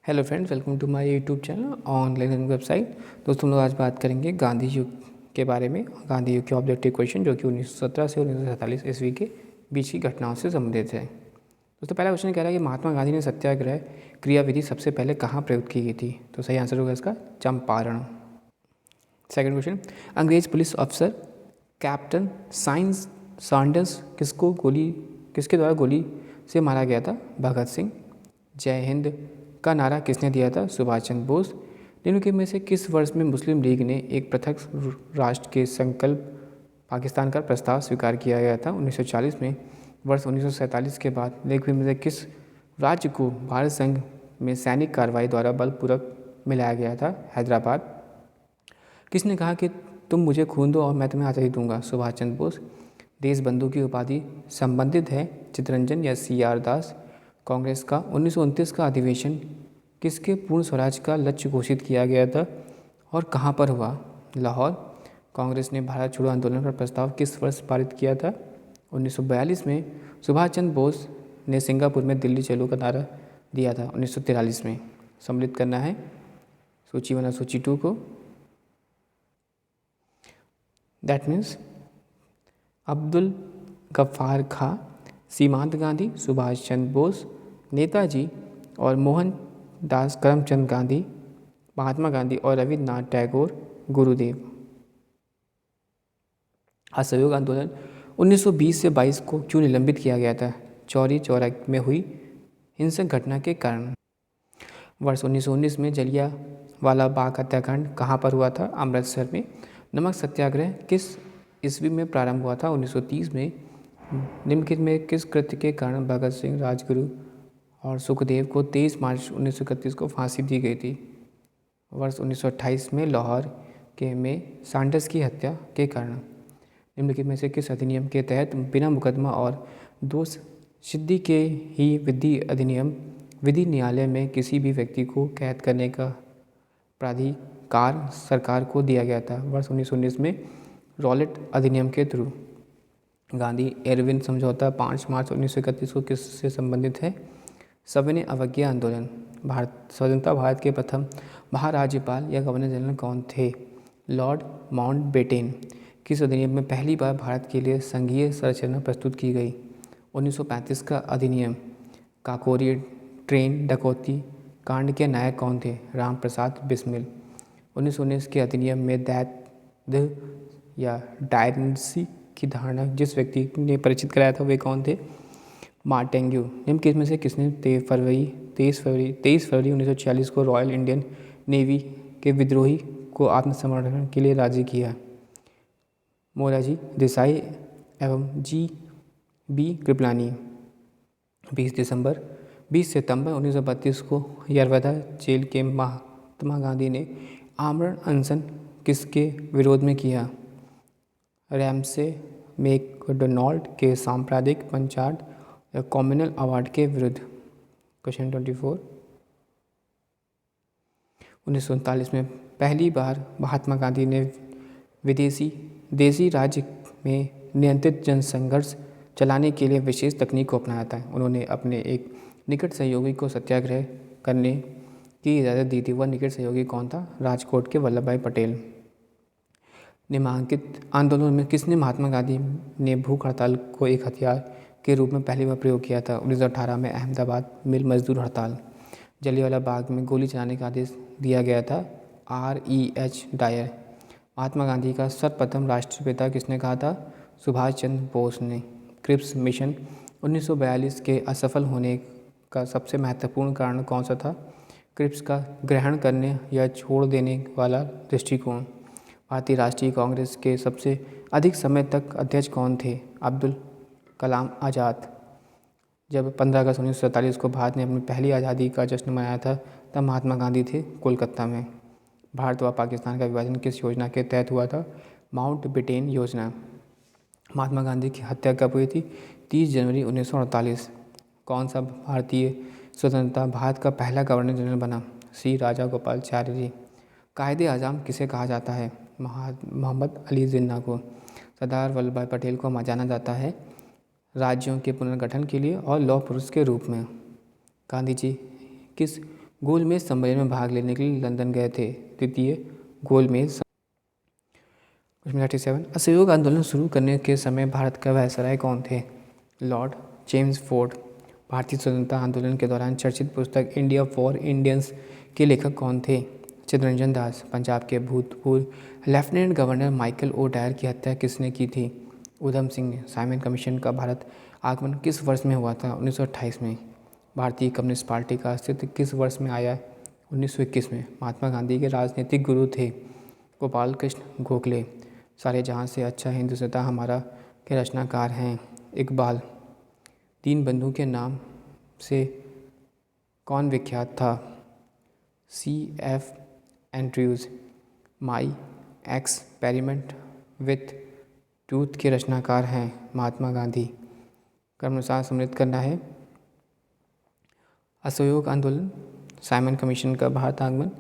Hello friends, welcome to my YouTube channel online learning website. दोस्तों, हम लोग आज बात करेंगे गांधी युग के बारे में। गांधी युग के ऑब्जेक्टिव क्वेश्चन जो कि 1917 से 1947 ईस्वी के बीच की घटनाओं से संबंधित है। दोस्तों, पहला क्वेश्चन कह रहा है कि महात्मा गांधी ने सत्याग्रह क्रियाविधि सबसे पहले कहाँ प्रयुक्त की गई थी? तो सही आंसर होगा इसका चंपारण। सेकंड क्वेश्चन, अंग्रेज पुलिस अफसर कैप्टन साइंस सैंडर्स किसके द्वारा गोली से मारा गया था? भगत सिंह। जय हिंद का नारा किसने दिया था? सुभाष चंद्र बोस। निम्नलिखित में से किस वर्ष में मुस्लिम लीग ने एक पृथक राष्ट्र के संकल्प पाकिस्तान का प्रस्ताव स्वीकार किया गया था? 1940 में। वर्ष 1947 के बाद निम्नलिखित में से किस राज्य को भारत संघ में सैनिक कार्रवाई द्वारा बलपूर्वक मिलाया गया था? हैदराबाद। किसने कहा कि तुम मुझे खून दो और मैं तुम्हें आज़ादी दूंगा? सुभाष चंद्र बोस। देश बंधु की उपाधि संबंधित है चित्तरंजन या CR दास। कांग्रेस का 1929 का अधिवेशन किसके पूर्ण स्वराज का लक्ष्य घोषित किया गया था और कहाँ पर हुआ? लाहौर। कांग्रेस ने भारत छोड़ो आंदोलन का प्रस्ताव किस वर्ष पारित किया था? 1942 में। सुभाष चंद्र बोस ने सिंगापुर में दिल्ली चलो का नारा दिया था 1943 में। सम्मिलित करना है सूची 1 और सूची 2 को। दैट मीन्स अब्दुल गफ्फार खां, सीमांत गांधी, सुभाष चंद्र बोस, नेताजी और मोहनदास करमचंद गांधी, महात्मा गांधी और रविन्द्रनाथ टैगोर, गुरुदेव। असहयोग आंदोलन 1920 से 22 को क्यों निलंबित किया गया था? चौरी चौरा में हुई हिंसक घटना के कारण। वर्ष 1919 में जलियांवाला बाग हत्याकांड कहाँ पर हुआ था? अमृतसर में। नमक सत्याग्रह किस ईस्वी में प्रारंभ हुआ था? 1930 में। निम्नलिखित में किस कृत्य के कारण भगत सिंह, राजगुरु और सुखदेव को 23 मार्च 1931 को फांसी दी गई थी? वर्ष 1928 में। लाहौर में सैंडर्स की हत्या के कारण। निम्नलिखित में से किस अधिनियम के तहत बिना मुकदमा और दोष सिद्धि के ही विधि न्यायालय में किसी भी व्यक्ति को कैद करने का प्राधिकार सरकार को दिया गया था? वर्ष 1919 में। रॉलेट अधिनियम के थ्रू। गांधी एरविन समझौता 5 मार्च 1931 को किससे संबंधित है? सविनय अवज्ञा आंदोलन। स्वतंत्रता भारत के प्रथम महाराज्यपाल या गवर्नर जनरल कौन थे? Lord Mountbatten. किस अधिनियम में पहली बार भारत के लिए संघीय संरचना प्रस्तुत की गई? 1935 का अधिनियम। काकोरी ट्रेन डकैती कांड के नायक कौन थे? राम प्रसाद बिस्मिल। 1919 के अधिनियम में दैत्य या डायनेसी की धारणा जिस व्यक्ति ने परिचित कराया था वे कौन थे? मार्टेंग्यू। निम्नलिखित में से किसने 23 फरवरी 1946 को रॉयल इंडियन नेवी के विद्रोही को आत्मसमर्पण के लिए राजी किया? मोरारजी देसाई एवं GB कृपलानी। 20 सितंबर 1932 को यरवदा जेल के महात्मा गांधी ने आमरण अनशन किसके विरोध में किया? रैमसे मैकडोनाल्ड के सांप्रदायिक पंचायत या कम्युनल अवार्ड के विरुद्ध। क्वेश्चन 24। 1939 में पहली बार महात्मा गांधी ने देसी राज्य में नियंत्रित जनसंघर्ष चलाने के लिए विशेष तकनीक को अपनाया था। उन्होंने अपने एक निकट सहयोगी को सत्याग्रह करने की इजाज़त दी थी। वह निकट सहयोगी कौन था? राजकोट के वल्लभ भाई पटेल। निम्नलिखित आंदोलन में किसने महात्मा गांधी ने भूख हड़ताल को एक हथियार के रूप में पहली बार प्रयोग किया था? 1918 में अहमदाबाद मिल मजदूर हड़ताल। जलियांवाला बाग में गोली चलाने का आदेश दिया गया था? REH Dyer. महात्मा गांधी का सर्वप्रथम राष्ट्रपिता किसने कहा था? सुभाष चंद्र बोस ने। क्रिप्स मिशन 1942 के असफल होने का सबसे महत्वपूर्ण कारण कौन सा था? क्रिप्स का ग्रहण करने या छोड़ देने वाला दृष्टिकोण। भारतीय राष्ट्रीय कांग्रेस के सबसे अधिक समय तक अध्यक्ष कौन थे? अब्दुल कलाम आज़ाद। जब 15 अगस्त 1947 को भारत ने अपनी पहली आज़ादी का जश्न मनाया था तब महात्मा गांधी थे कोलकाता में। भारत व पाकिस्तान का विभाजन किस योजना के तहत हुआ था? माउंटबेटन योजना। महात्मा गांधी की हत्या कब हुई थी? 30 जनवरी 1948। कौन सा भारतीय स्वतंत्रता भारत का पहला गवर्नर जनरल बना? C राजागोपालाचारी जी। कायदे आज़म किसे कहा जाता है? मोहम्मद अली जिन्ना को। सरदार वल्लभ भाई पटेल को जाना जाता है राज्यों के पुनर्गठन के लिए और लौह पुरुष के रूप में। गांधी जी किस गोलमेज सम्मेलन में भाग लेने के लिए लंदन गए थे। द्वितीय गोलमेज। क्वेश्चन 37, असहयोग आंदोलन शुरू करने के समय भारत का वायसराय कौन थे? Lord James Ford. भारतीय स्वतंत्रता आंदोलन के दौरान चर्चित पुस्तक इंडिया फॉर इंडियंस के लेखक कौन थे? चित्तरंजन दास। पंजाब के भूतपूर्व lieutenant governor Michael O Dwyer की हत्या किसने की थी? उधम सिंह ने। साइमन कमीशन का भारत आगमन किस वर्ष में हुआ था? 1928 में। भारतीय कम्युनिस्ट पार्टी का अस्तित्व किस वर्ष में आया? 1921 में। महात्मा गांधी के राजनीतिक गुरु थे? गोपाल कृष्ण गोखले। सारे जहाँ से अच्छा हिंदुस्तान हमारा के रचनाकार हैं? इकबाल। तीन बंधु के नाम से कौन विख्यात था? C.F. Andrews. My experiment with truth के रचनाकार हैं? महात्मा गांधी। क्रमानुसार सम्मिलित करना है। असहयोग आंदोलन, साइमन कमीशन का भारत आगमन,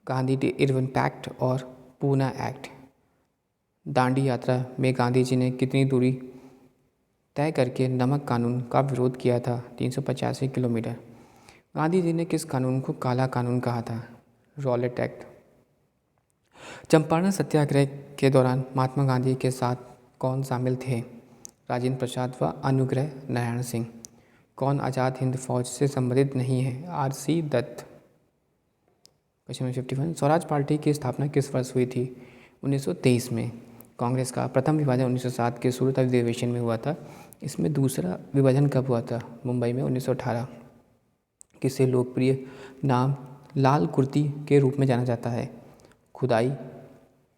गांधी डे इरविन पैक्ट और पूना एक्ट। दांडी यात्रा में गांधी जी ने कितनी दूरी तय करके नमक कानून का विरोध किया था? 385 किलोमीटर। गांधी जी ने किस कानून को काला कानून कहा था? Rowlatt act. चंपारण सत्याग्रह के दौरान महात्मा गांधी के साथ कौन शामिल थे? राजेंद्र प्रसाद व अनुग्रह नारायण सिंह। कौन आज़ाद हिंद फौज से संबंधित नहीं है? R.C. Dutt. Question 51, Swaraj party की स्थापना किस वर्ष हुई थी? 1923 में। कांग्रेस का प्रथम विभाजन 1907 के सूरत अधिवेशन में हुआ था। इसमें दूसरा विभाजन कब हुआ था? मुंबई में 1918। किसे लोकप्रिय नाम लाल कुर्ती के रूप में जाना जाता है? खुदाई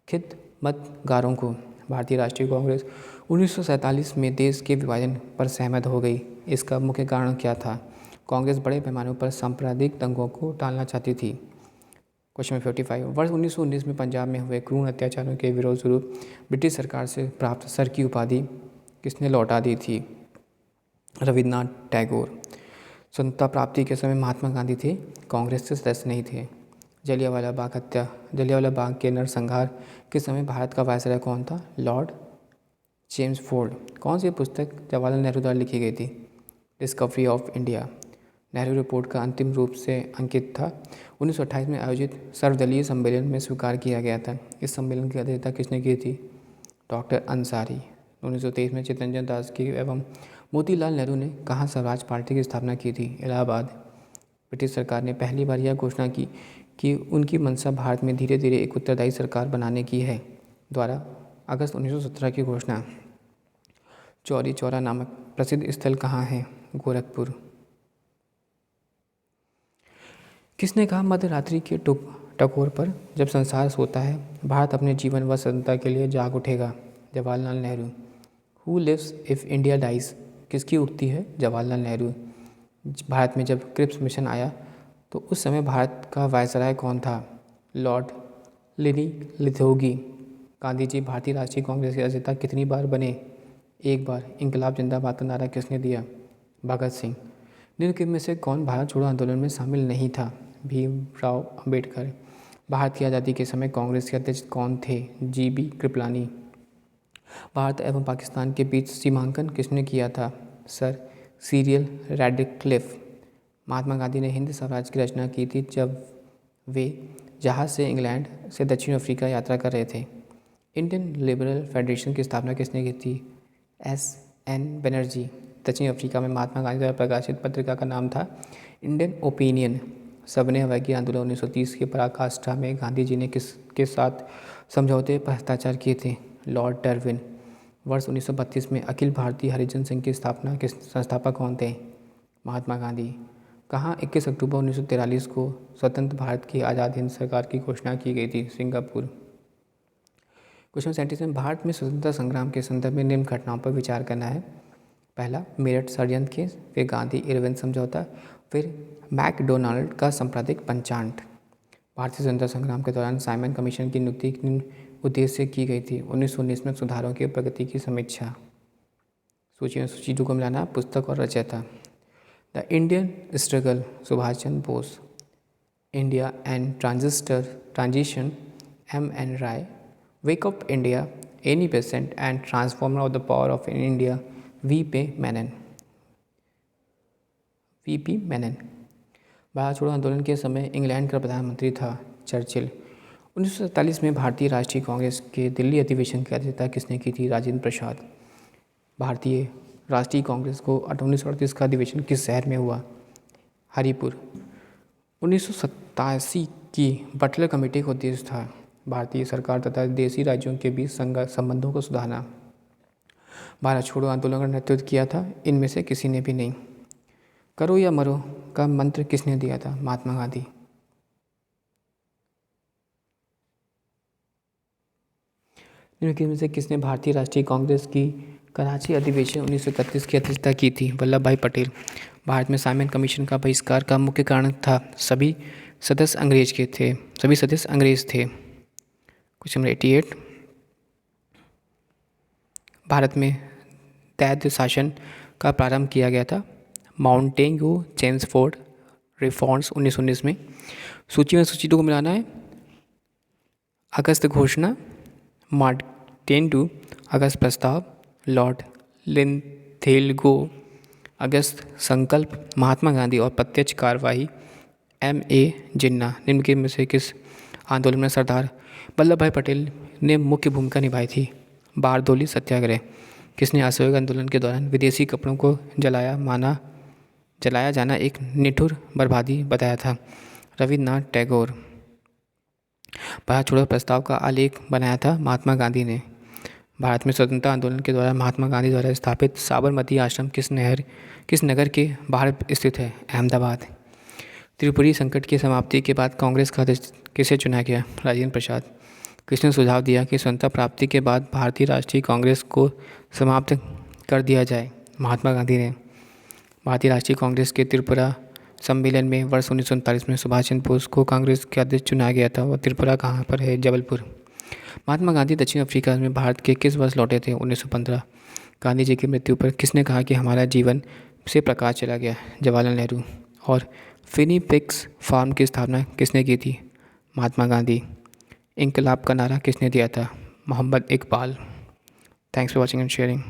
खिदमतगारों को। भारतीय राष्ट्रीय कांग्रेस 1947 में देश के विभाजन पर सहमत हो गई। इसका मुख्य कारण क्या था? कांग्रेस बड़े पैमाने पर सांप्रदायिक दंगों को टालना चाहती थी। क्वेश्चन 55, वर्ष 1919 में पंजाब में हुए क्रूर अत्याचारों के विरोध स्वरूप ब्रिटिश सरकार से प्राप्त सर की उपाधि किसने लौटा दी थी? रविन्द्रनाथ टैगोर। स्वतंत्रता प्राप्ति के समय महात्मा गांधी थे, कांग्रेस के सदस्य नहीं थे। जलियांवाला बाग हत्या, जलियांवाला बाग के नरसंहार के समय भारत का वायसराय कौन था? Lord James Ford. कौन सी पुस्तक जवाहरलाल नेहरू द्वारा लिखी गई थी? Discovery of India. Nehru report का अंतिम रूप से अंकित था 1928 में आयोजित सर्वदलीय सम्मेलन में स्वीकार किया गया था। इस सम्मेलन की अध्यक्षता किसने की थी? डॉक्टर अंसारी। 1923 में चित्तरंजन दास की एवं मोतीलाल नेहरू ने कहाँ स्वराज पार्टी की स्थापना की थी? इलाहाबाद। ब्रिटिश सरकार ने पहली बार यह घोषणा की कि उनकी मंशा भारत में धीरे धीरे एक उत्तरदायी सरकार बनाने की है द्वारा अगस्त 1917 की घोषणा। चौरी चौरा नामक प्रसिद्ध स्थल कहाँ है? गोरखपुर। किसने कहा मध्य रात्रि के टकोर पर जब संसार सोता है भारत अपने जीवन व स्वतंत्रता के लिए जाग उठेगा? Jawaharlal Nehru. Who lives if India dies किसकी उक्ति है? जवाहरलाल नेहरू। भारत में जब क्रिप्स मिशन आया तो उस समय भारत का वायसराय कौन था? लॉर्ड लिनी लिथोगी। गांधी जी भारतीय राष्ट्रीय कांग्रेस के अध्यक्ष कितनी बार बने? एक बार। इंकलाब जिंदाबाद का नारा किसने दिया? भगत सिंह। निम्नलिखित में से कौन भारत छोड़ो आंदोलन में शामिल नहीं था? भीमराव अंबेडकर। भारत की आज़ादी के समय कांग्रेस के अध्यक्ष कौन थे? G.B. कृपलानी। भारत एवं पाकिस्तान के बीच सीमांकन किसने किया था? Sir Cyril Radcliffe. Mahatma Gandhi ने हिंद स्वराज की रचना की थी जब वे जहाज से इंग्लैंड से दक्षिण अफ्रीका यात्रा कर रहे थे। इंडियन लिबरल फेडरेशन की स्थापना किसने की थी? S.N. बनर्जी। दक्षिण अफ्रीका में महात्मा गांधी द्वारा प्रकाशित पत्रिका का नाम था इंडियन ओपिनियन। सबने अवज्ञा आंदोलन 1930 की पराकाष्ठा में गांधी जी ने किसके साथ समझौते पर हस्ताक्षर किए थे? Lord Darwin. वर्ष 1932 में अखिल भारतीय हरिजन संघ की स्थापना के संस्थापक कौन थे? महात्मा गांधी। कहाँ 21 अक्टूबर 1943 को स्वतंत्र भारत की आज़ाद हिंद सरकार की घोषणा की गई थी? सिंगापुर। क्वेश्चन 77, भारत में स्वतंत्रता संग्राम के संदर्भ में निम्न घटनाओं पर विचार करना है। पहला, मेरठ षड्यंत्र केस, फिर गांधी इरविन समझौता, फिर मैकडोनाल्ड का सांप्रदायिक पंचाट। भारतीय स्वतंत्रता संग्राम के दौरान साइमन कमीशन की नियुक्ति किन उद्देश्य से की गई थी? 1919 में सुधारों की प्रगति की समीक्षा। सूची 2 को मिलाना, पुस्तक और रचयिता। The Indian struggle, Subhas Chandra Bose. India and transition, M.N. Roy. Wake up India, Annie Besant and transformer of the power of in India, V.P. Menon. Bharat छोड़ो आंदोलन के समय इंग्लैंड का प्रधानमंत्री था चर्चिल। 1947 में भारतीय राष्ट्रीय कांग्रेस के दिल्ली अधिवेशन की अध्यक्षता किसने की थी? राजेंद्र प्रसाद। भारतीय राष्ट्रीय कांग्रेस को 1938 का अधिवेशन किस शहर में हुआ? हरिपुर। 1987 की बटलर कमेटी का उद्देश्य था भारतीय सरकार तथा देशी राज्यों के बीच संबंधों को सुधारना। भारत छोड़ो आंदोलन का नेतृत्व किया था इनमें से किसी ने भी नहीं। करो या मरो का मंत्र किसने दिया था? महात्मा गांधी। निम्नलिखित में से किसने भारतीय राष्ट्रीय कांग्रेस की कराची अधिवेशन 1931 की अध्यक्षता की थी? वल्लभ भाई पटेल। भारत में साइमन कमीशन का बहिष्कार का मुख्य कारण था सभी सदस्य अंग्रेज थे। Question number 88। भारत में दैत्य शासन का प्रारंभ किया गया था? माउंटेन्यू चेम्सफोर्ड रिफॉर्म्स 1919 में। सूची में सूची 2 को मिलाना है। अगस्त घोषणा, मार्टिन टू अगस्त प्रस्ताव, लॉर्ड लिंथेलगो अगस्त संकल्प, महात्मा गांधी और प्रत्यक्ष कार्यवाही M.A. जिन्ना। निम्नलिखित में से किस आंदोलन में सरदार वल्लभ भाई पटेल ने मुख्य भूमिका निभाई थी? बारदोली सत्याग्रह। किसने असहयोग आंदोलन के दौरान विदेशी कपड़ों को जलाया जाना एक निठुर बर्बादी बताया था? रविन्द्रनाथ टैगोर। भारत छोड़ो प्रस्ताव का आलेख बनाया था महात्मा गांधी ने। भारत में स्वतंत्रता आंदोलन के दौरान महात्मा गांधी द्वारा स्थापित साबरमती आश्रम किस नगर के बाहर स्थित है? अहमदाबाद। त्रिपुरी संकट की समाप्ति के बाद कांग्रेस का अध्यक्ष किसे चुना गया? राजेंद्र प्रसाद। किसने सुझाव दिया कि स्वतंत्रता प्राप्ति के बाद भारतीय राष्ट्रीय कांग्रेस को समाप्त कर दिया जाए? महात्मा गांधी ने। भारतीय राष्ट्रीय कांग्रेस के त्रिपुरा सम्मेलन में वर्ष 1939 में सुभाष चंद्र बोस को कांग्रेस के अध्यक्ष चुना गया था। वह त्रिपुरा कहाँ पर है? जबलपुर। महात्मा गांधी दक्षिण अफ्रीका में भारत के किस वर्ष लौटे थे? 1915। गांधी जी की मृत्यु पर किसने कहा कि हमारा जीवन से प्रकाश चला गया? जवाहरलाल नेहरू। और फिनिपिक्स फार्म की स्थापना किसने की थी? महात्मा गांधी। इंकलाब का नारा किसने दिया था? Mohammad Iqbal. Thanks for watching and sharing.